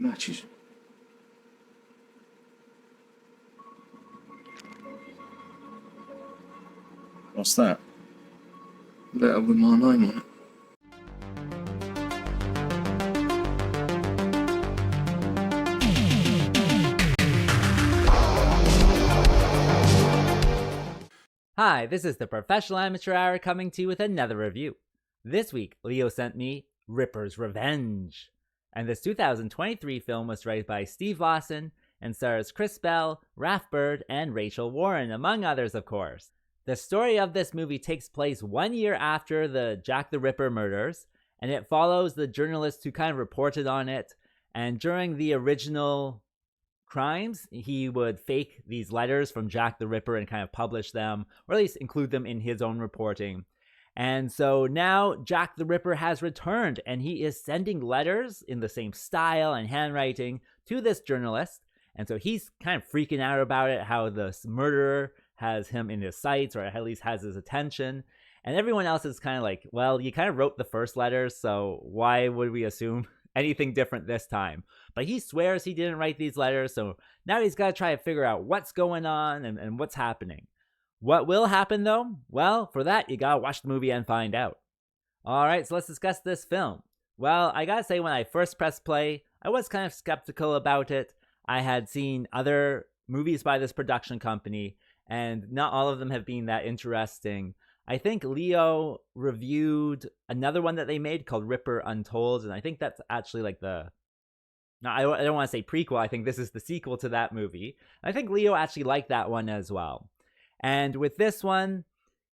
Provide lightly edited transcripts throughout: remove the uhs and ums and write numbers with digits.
Matches. What's that? Letter with my name on it. Hi, this is the Professional Amateur Hour coming to you with another review. This week, Leo sent me Ripper's Revenge. And this 2023 film was directed by Steve Lawson and stars Chris Bell, Raph Bird, and Rachel Warren, among others, of course. The story of this movie takes place 1 year after the Jack the Ripper murders, and it follows the journalist who kind of reported on it. And during the original crimes, he would fake these letters from Jack the Ripper and kind of publish them, or at least include them in his own reporting. And so now Jack the Ripper has returned, and he is sending letters in the same style and handwriting to this journalist. And so he's kind of freaking out about it, how the murderer has him in his sights, or at least has his attention. And everyone else is kind of like, well, you kind of wrote the first letters, so why would we assume anything different this time? But he swears he didn't write these letters, so now he's got to try to figure out what's going on and what's happening. What will happen, though? Well, for that, you gotta watch the movie and find out. Alright, so let's discuss this film. Well, I gotta say, when I first pressed play, I was kind of skeptical about it. I had seen other movies by this production company, and not all of them have been that interesting. I think Leo reviewed another one that they made called Ripper Untold, and I think that's actually like the... No, I don't want to say prequel, I think this is the sequel to that movie. I think Leo actually liked that one as well. And with this one,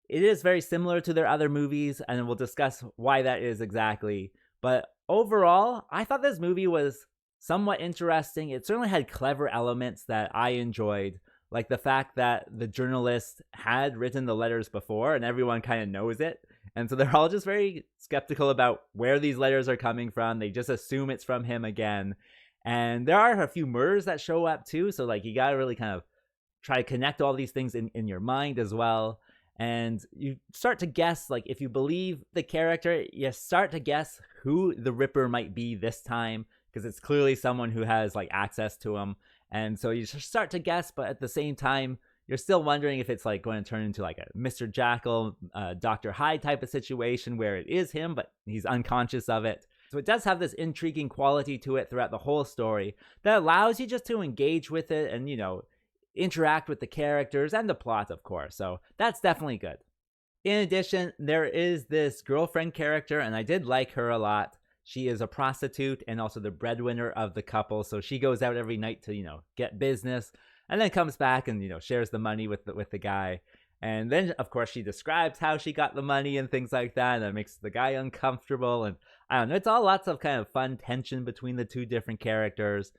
it is very similar to their other movies, and we'll discuss why that is exactly. But overall, I thought this movie was somewhat interesting. It certainly had clever elements that I enjoyed, like the fact that the journalist had written the letters before, and everyone kind of knows it. And so they're all just very skeptical about where these letters are coming from. They just assume it's from him again. And there are a few murders that show up too, so like you gotta really kind of try to connect all these things in your mind as well. And you start to guess, like, if you believe the character, you start to guess who the Ripper might be this time, because it's clearly someone who has like access to him. And so you just start to guess, but at the same time, you're still wondering if it's like going to turn into like a Mr. Jekyll, Dr. Hyde type of situation where it is him, but he's unconscious of it. So it does have this intriguing quality to it throughout the whole story that allows you just to engage with it and, you know, interact with the characters and the plot, of course. So that's definitely good. In addition, there is this girlfriend character, and I did like her a lot. She is a prostitute and also the breadwinner of the couple. So she goes out every night to, you know, get business, and then comes back and, you know, shares the money with the guy. And then, of course, she describes how she got the money and things like that, and that makes the guy uncomfortable. And I don't know, it's all lots of kind of fun tension between the two different characters.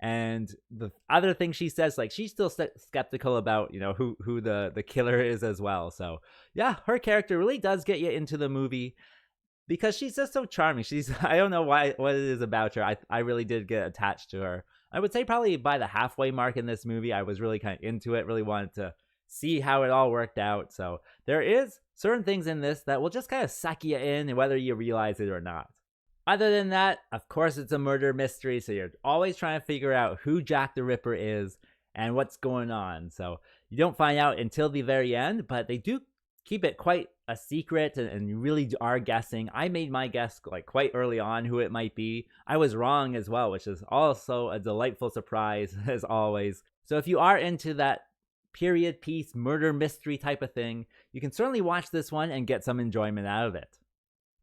And the other thing she says, like, she's still skeptical about, you know, who the killer is as well. So yeah, her character really does get you into the movie because she's just so charming. I don't know what it is about her. I really did get attached to her. I would say probably by the halfway mark in this movie, I was really kind of into it, really wanted to see how it all worked out. So there is certain things in this that will just kind of suck you in, whether you realize it or not. Other than that, of course, it's a murder mystery, so you're always trying to figure out who Jack the Ripper is and what's going on. So you don't find out until the very end, but they do keep it quite a secret, and you really are guessing. I made my guess like quite early on who it might be. I was wrong as well, which is also a delightful surprise as always. So if you are into that period piece murder mystery type of thing, you can certainly watch this one and get some enjoyment out of it.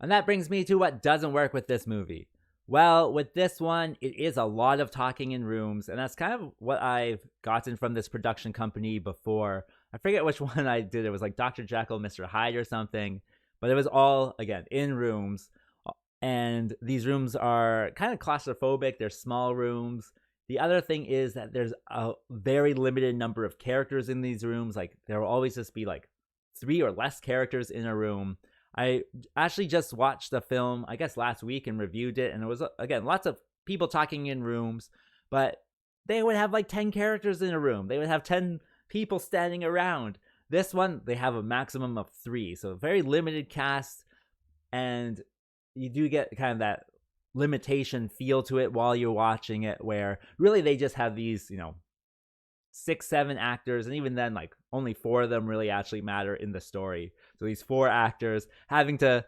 And that brings me to what doesn't work with this movie. Well, with this one, it is a lot of talking in rooms, and that's kind of what I've gotten from this production company before. I forget which one I did. It was like Dr. Jekyll, Mr. Hyde or something, but it was all, again, in rooms. And these rooms are kind of claustrophobic. They're small rooms. The other thing is that there's a very limited number of characters in these rooms. Like, there will always just be like 3 or less characters in a room. I actually just watched the film, I guess last week, and reviewed it, and it was, again, lots of people talking in rooms, but they would have like 10 characters in a room. They would have 10 people standing around. This one, they have a maximum of 3, so very limited cast, and you do get kind of that limitation feel to it while you're watching it, where really they just have these, 6-7 actors, and even then, like, only 4 of them really actually matter in the story. So these 4 actors having to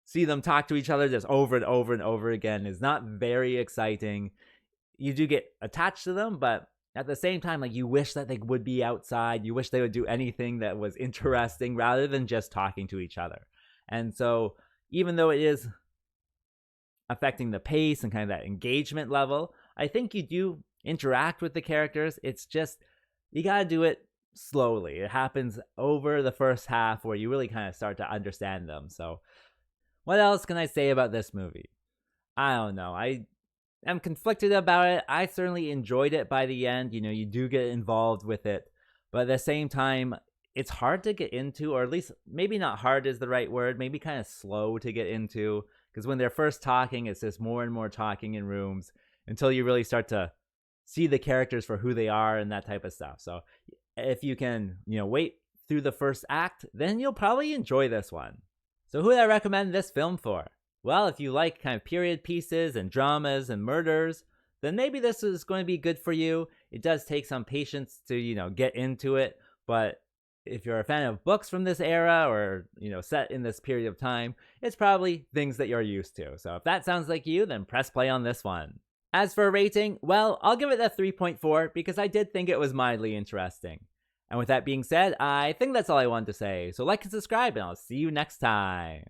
see them talk to each other just over and over and over again is not very exciting. You do get attached to them, but at the same time, like, you wish that they would be outside. You wish they would do anything that was interesting rather than just talking to each other. And so even though it is affecting the pace and kind of that engagement level, I think you do interact with the characters. It's just, you gotta do it slowly. It happens over the first half where you really kind of start to understand them. So what else can I say about this movie? I don't know. I am conflicted about it. I certainly enjoyed it by the end. You do get involved with it, but at the same time, it's hard to get into, or at least maybe not hard is the right word, maybe kind of slow to get into, because when they're first talking, it's just more and more talking in rooms until you really start to see the characters for who they are and that type of stuff. So if you can, wait through the first act, then you'll probably enjoy this one. So who would I recommend this film for? Well, if you like kind of period pieces and dramas and murders, then maybe this is going to be good for you. It does take some patience to, get into it, but if you're a fan of books from this era or, set in this period of time, it's probably things that you're used to. So if that sounds like you, then press play on this one. As for a rating, well, I'll give it a 3.4 because I did think it was mildly interesting. And with that being said, I think that's all I wanted to say. So like and subscribe, and I'll see you next time.